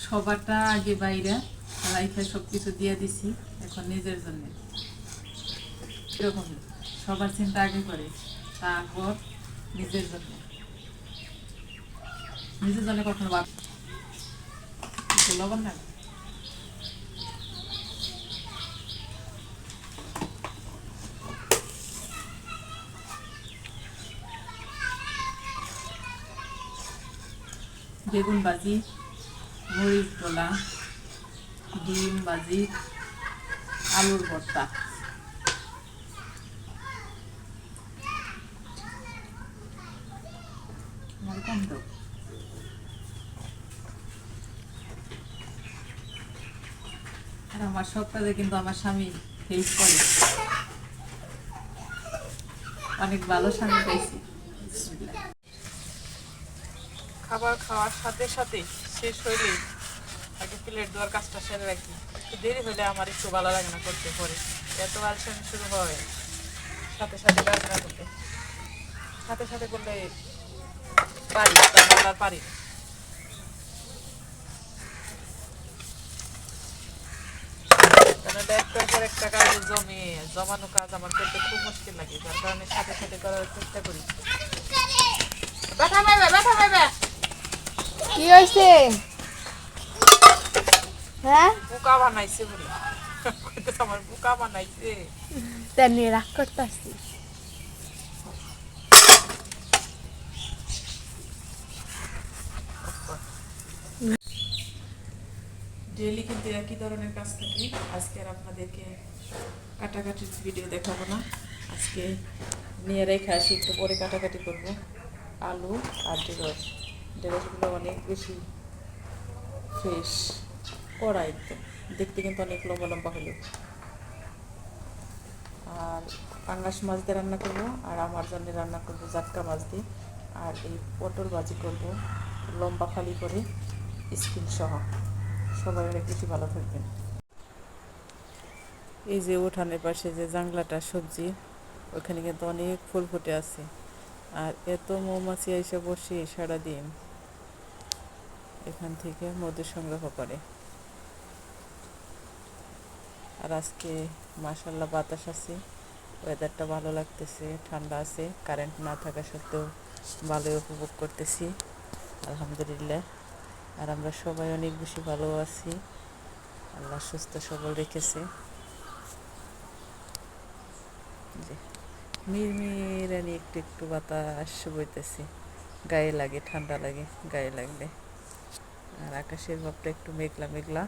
সবারটা আগে বাইরে রাইখা সব কিছু দিয়ে দিছি, এখন নিজের জন্য এরকমই সবার চিন্তা আগে করে, তারপর নিজের জন্য। নিজের জন্য কখনো লবণ না। বেগুন ভাজি, মরিচ ডোলা, ডিম ভাজি, আলুর ভর্তা। কম দাও। আর আমার সব কাজে কিন্তু আমার স্বামী হেল্প করে, অনেক ভালো স্বামী পাইছি। খাবার খাওয়ার সাথে সাথে শেষ হইলে আগে প্লেট দেওয়ার কাজটা সেরে রাখি। দেরি হলে আমার একটু ভালো লাগে না করতে, পরে এত আলসামি শুরু হয় সাথে সাথে কাজ না করতে। সাথে সাথে করলে পারি, তারপর আর পারি না। কারণ একটার পর একটা কাজ জমানো কাজ আমার করতে খুব মুশকিল লাগে, যার কারণে সাথে সাথে করার চেষ্টা করি। কি হয়েছে? হ্যাঁ, বুকা বানাইছে বলে আমার বুকা বানাইছে। তেমনি রাগ করতেছি। ডেইলি কিন্তু একই ধরনের কাজ থাকে। আজকে আর আপনাদেরকে কাটাকাটির ভিডিও দেখাবো না, আজকে নিয়ে রেখে আসি, একটু পরে কাটাকাটি করবো। আলু আর ঢেঁড়সগুলো অনেক বেশি ফ্রেশ কড়া, একদম দেখতে কিন্তু অনেক লম্বা লম্বা হলো। আর পাঙ্গাস মাছ দিয়ে রান্না করবো, আর আমার জন্য রান্না করবো জাটকা মাছ দিয়ে। আর এই পটল ভাজি করবো লম্বা ফালি করে, স্কিন সহ। সবাই অনেক বেশি ভালো থাকবেন। এই যে উঠানের পাশে যে জাংলাটা সবজি, ওখানে কিন্তু অনেক ফুল ফুটে আছে। আর এত মৌমাছি এসে বসে সারাদিন এখান থেকে মধু সংগ্রহ করে। আর আজকে মাশাআল্লাহ বাতাস আছে, ওয়েদারটা ভালো লাগতেছে, ঠান্ডা আছে, কারেন্ট না থাকা সত্ত্বেও ভালোই উপভোগ করতেছি আলহামদুলিল্লাহ। আর আমরা সবাই অনেক বেশি ভালো আছি, আল্লাহ সুস্থ সবল রেখেছে। যে মিরমিরানি একটু একটু বাতাস বইতেছে, গায়ে লাগে, ঠান্ডা লাগে গায়ে লাগলে। আর আকাশের ভাবটা একটু মেঘলা মেঘলা।